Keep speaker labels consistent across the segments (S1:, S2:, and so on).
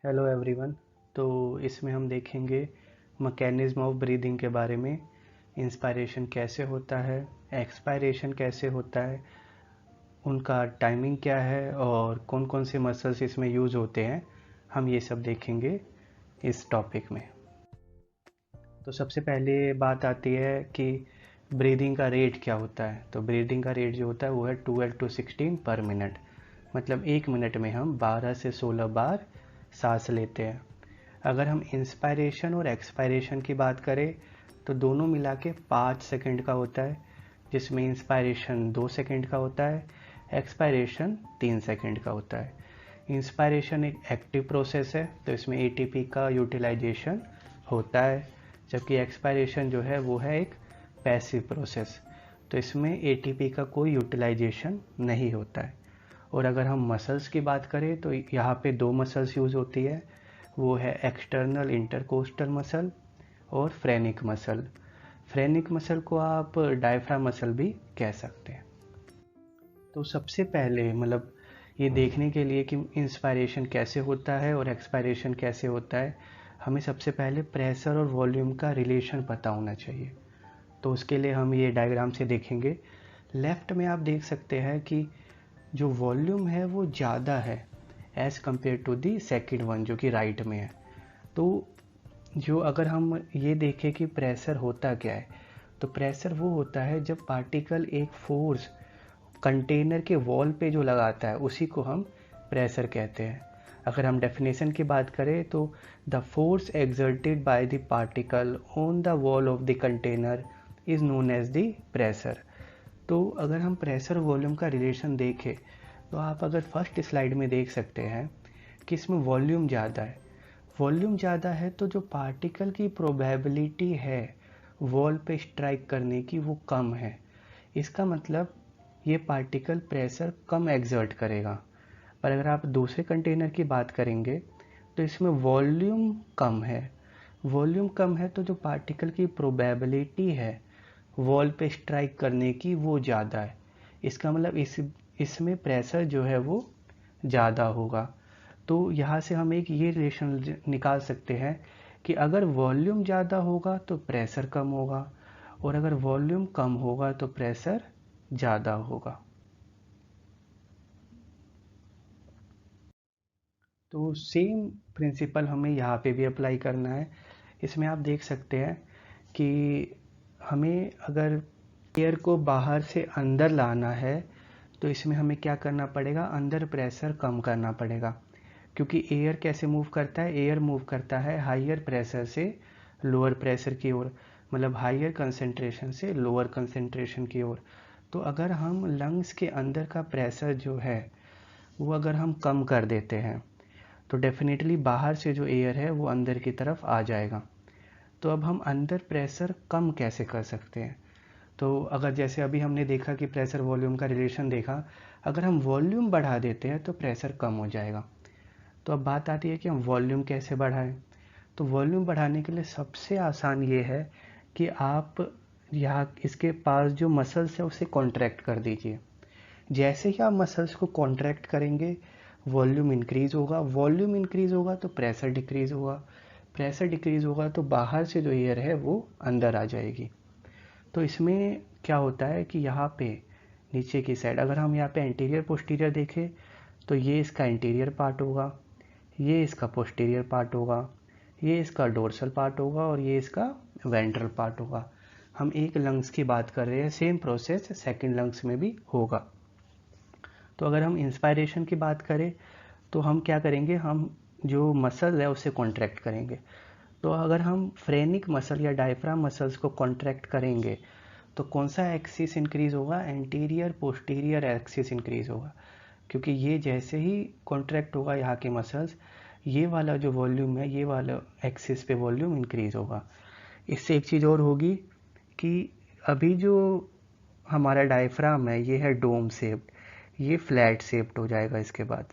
S1: Hello everyone. तो इसमें हम देखेंगे मैकेनिज्म ऑफ ब्रीदिंग के बारे में। इंस्पायरेशन कैसे होता है, एक्सपायरेशन कैसे होता है, उनका टाइमिंग क्या है और कौन कौन से मसल्स इसमें यूज़ होते हैं, हम ये सब देखेंगे इस टॉपिक में। तो सबसे पहले बात आती है कि ब्रीदिंग का रेट क्या होता है। तो ब्रीदिंग का रेट जो होता है वो है 12 to 16 पर मिनट। मतलब 1 मिनट में हम 12 से 16 बार सांस लेते हैं। अगर हम इंस्पायरेशन और एक्सपायरेशन की बात करें तो दोनों मिला के 5 सेकेंड का होता है, जिसमें इंस्पायरेशन 2 सेकेंड का होता है, एक्सपायरेशन 3 सेकेंड का होता है। इंस्पायरेशन एक एक्टिव प्रोसेस है तो इसमें एटीपी का यूटिलाइजेशन होता है, जबकि एक्सपायरेशन जो है वो है एक पैसिव प्रोसेस, तो इसमें एटीपी का कोई यूटिलाइजेशन नहीं होता है। और अगर हम मसल्स की बात करें तो यहाँ पे दो मसल्स यूज़ होती है, वो है एक्सटर्नल इंटरकोस्टल मसल और फ्रेनिक मसल। फ्रेनिक मसल को आप डायफ्राम मसल भी कह सकते हैं। तो सबसे पहले मतलब ये देखने के लिए कि इंस्पायरेशन कैसे होता है और एक्सपायरेशन कैसे होता है, हमें सबसे पहले प्रेशर और वॉल्यूम का रिलेशन पता होना चाहिए। तो उसके लिए हम ये डायग्राम से देखेंगे। लेफ्ट में आप देख सकते हैं कि जो वॉल्यूम है वो ज़्यादा है as compared to the second one जो कि राइट में है। तो जो अगर हम ये देखें कि प्रेशर होता क्या है, तो प्रेशर वो होता है जब पार्टिकल एक फोर्स कंटेनर के वॉल पे जो लगाता है उसी को हम प्रेशर कहते हैं। अगर हम डेफिनेशन की बात करें तो the force exerted by the particle on the wall of the container is known as the pressure. तो अगर हम प्रेशर वॉल्यूम का रिलेशन देखें तो आप अगर फर्स्ट स्लाइड में देख सकते हैं कि इसमें वॉल्यूम ज़्यादा है। वॉल्यूम ज़्यादा है तो जो पार्टिकल की प्रोबेबिलिटी है वॉल पे स्ट्राइक करने की वो कम है। इसका मतलब ये पार्टिकल प्रेशर कम एक्सर्ट करेगा। पर अगर आप दूसरे कंटेनर की बात करेंगे तो इसमें वॉल्यूम कम है। वॉल्यूम कम है तो जो पार्टिकल की प्रोबेबिलिटी है वॉल पे स्ट्राइक करने की वो ज़्यादा है। इसका मतलब इसमें प्रेशर जो है वो ज़्यादा होगा। तो यहाँ से हम एक ये रिलेशन निकाल सकते हैं कि अगर वॉल्यूम ज़्यादा होगा तो प्रेशर कम होगा, और अगर वॉल्यूम कम होगा तो प्रेशर ज़्यादा होगा। तो सेम प्रिंसिपल हमें यहाँ पे भी अप्लाई करना है। इसमें आप देख सकते हैं कि हमें अगर एयर को बाहर से अंदर लाना है तो इसमें हमें क्या करना पड़ेगा, अंदर प्रेशर कम करना पड़ेगा। क्योंकि एयर कैसे मूव करता है, एयर मूव करता है हाइयर प्रेशर से लोअर प्रेशर की ओर, मतलब हाइयर कंसंट्रेशन से लोअर कंसंट्रेशन की ओर। तो अगर हम लंग्स के अंदर का प्रेशर जो है वो अगर हम कम कर देते हैं तो डेफिनेटली बाहर से जो एयर है वो अंदर की तरफ आ जाएगा। तो अब हम अंदर प्रेशर कम कैसे कर सकते हैं। तो अगर जैसे अभी हमने देखा कि प्रेशर वॉल्यूम का रिलेशन देखा, अगर हम वॉल्यूम बढ़ा देते हैं तो प्रेशर कम हो जाएगा। तो अब बात आती है कि हम वॉल्यूम कैसे बढ़ाएं। तो वॉल्यूम बढ़ाने के लिए सबसे आसान ये है कि आप यहाँ इसके पास जो मसल्स है उसे कॉन्ट्रैक्ट कर दीजिए। जैसे ही आप मसल्स को कॉन्ट्रैक्ट करेंगे वॉल्यूम इंक्रीज होगा, वॉल्यूम इंक्रीज होगा तो प्रेशर डिक्रीज होगा, प्रेशर डिक्रीज होगा तो बाहर से जो एयर है वो अंदर आ जाएगी। तो इसमें क्या होता है कि यहाँ पे नीचे की साइड अगर हम यहाँ पे एंटीरियर पोस्टीरियर देखें तो ये इसका इंटीरियर पार्ट होगा, ये इसका पोस्टीरियर पार्ट होगा, ये इसका डोर्सल पार्ट होगा और ये इसका वेंट्रल पार्ट होगा। हम एक लंग्स की बात कर रहे हैं, सेम प्रोसेस सेकंड लंग्स में भी होगा। तो अगर हम इंस्पायरेशन की बात करें तो हम क्या करेंगे, हम जो मसल है उसे कॉन्ट्रैक्ट करेंगे। तो अगर हम फ्रेनिक मसल या डायफ्राम मसल्स को कॉन्ट्रैक्ट करेंगे तो कौन सा एक्सिस इंक्रीज होगा, एंटीरियर पोस्टीरियर एक्सिस इंक्रीज होगा। क्योंकि ये जैसे ही कॉन्ट्रैक्ट होगा यहाँ के मसल्स, ये वाला जो वॉल्यूम है ये वाला एक्सिस पे वॉल्यूम इंक्रीज होगा। इससे एक चीज़ और होगी कि अभी जो हमारा डायफ्राम है ये है डोम शेप्ड, ये फ्लैट शेप्ड हो जाएगा इसके बाद।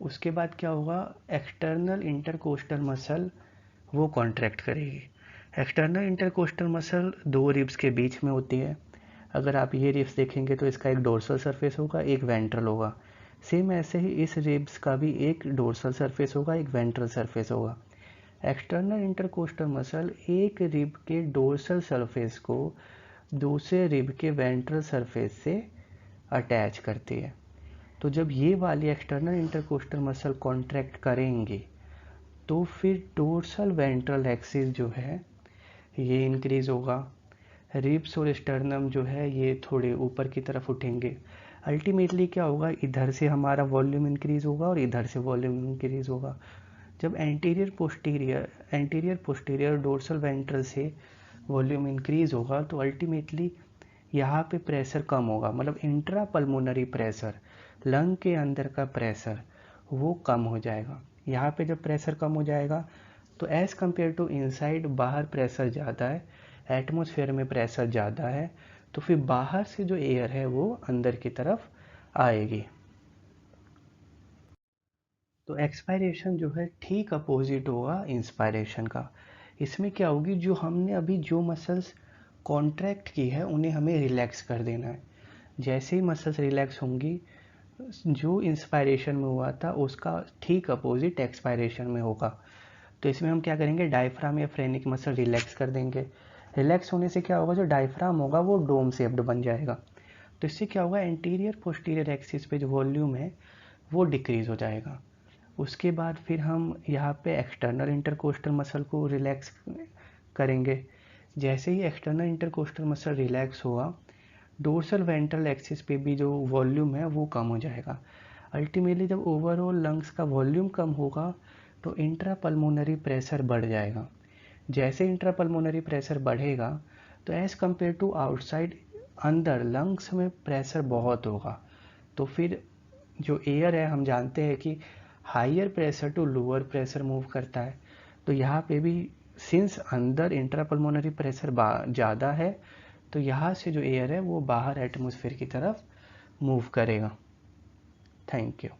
S1: उसके बाद क्या होगा, एक्सटर्नल इंटरकोस्टल मसल वो कॉन्ट्रैक्ट करेगी। एक्सटर्नल इंटरकोस्टल मसल दो रिब्स के बीच में होती है। अगर आप ये रिब्स देखेंगे तो इसका एक डोर्सल सरफेस होगा, एक वेंट्रल होगा। सेम ऐसे ही इस रिब्स का भी एक डोर्सल सरफेस होगा, एक वेंट्रल सरफेस होगा। एक्सटर्नल इंटरकोस्टल मसल एक रिब के डोर्सल सरफेस को दूसरे रिब के वेंट्रल सरफेस से अटैच करती है। तो जब ये वाली एक्सटर्नल इंटरकोस्टल मसल कॉन्ट्रैक्ट करेंगे तो फिर डोर्सल वेंट्रल एक्सिस जो है ये इंक्रीज होगा, रिब्स और स्टर्नम जो है ये थोड़े ऊपर की तरफ उठेंगे। अल्टीमेटली क्या होगा, इधर से हमारा वॉल्यूम इंक्रीज होगा और इधर से वॉल्यूम इंक्रीज होगा। जब एंटीरियर पोस्टीरियर डोर्सल वेंट्रल से वॉल्यूम इंक्रीज होगा तो अल्टीमेटली यहाँ पे प्रेशर कम होगा, मतलब इंट्रा पल्मोनरी प्रेशर, लंग के अंदर का प्रेशर वो कम हो जाएगा। यहाँ पे जब प्रेशर कम हो जाएगा तो एज़ कम्पेयर टू इनसाइड बाहर प्रेशर ज़्यादा है, एटमॉस्फेयर में प्रेशर ज़्यादा है, तो फिर बाहर से जो एयर है वो अंदर की तरफ आएगी। तो एक्सपायरेशन जो है ठीक अपोजिट होगा इंस्पायरेशन का। इसमें क्या होगी, जो हमने अभी जो मसल्स कॉन्ट्रैक्ट की है उन्हें हमें रिलैक्स कर देना है। जैसे ही मसल्स रिलैक्स होंगी, जो इंस्पायरेशन में हुआ था उसका ठीक अपोजिट एक्सपायरेशन में होगा। तो इसमें हम क्या करेंगे, डायफ्राम या फ्रेनिक मसल रिलैक्स कर देंगे। रिलैक्स होने से क्या होगा, जो डायफ्राम होगा वो डोम शेप्ड बन जाएगा। तो इससे क्या होगा, एंटीरियर पोस्टीरियर एक्सिस पे जो वॉल्यूम है वो डिक्रीज हो जाएगा। उसके बाद फिर हम यहाँ पे एक्सटर्नल इंटरकोस्टल मसल को रिलैक्स करेंगे। जैसे ही एक्सटर्नल इंटरकोस्टल मसल रिलैक्स हुआ, डोर्सल वेंट्रल एक्सिस पे भी जो वॉल्यूम है वो कम हो जाएगा। अल्टीमेटली जब ओवरऑल लंग्स का वॉल्यूम कम होगा तो इंट्रा पल्मोनरी प्रेशर बढ़ जाएगा। जैसे इंट्रा पल्मोनरी प्रेशर बढ़ेगा तो एज़ कम्पेयर टू आउटसाइड अंदर लंग्स में प्रेशर बहुत होगा। तो फिर जो एयर है, हम जानते हैं कि higher pressure to lower pressure move करता है। तो यहाँ पे भी सिंस अंदर इंट्रापल्मोनरी प्रेशर ज़्यादा है तो यहाँ से जो एयर है वो बाहर एटमॉस्फेयर की तरफ मूव करेगा। Thank you.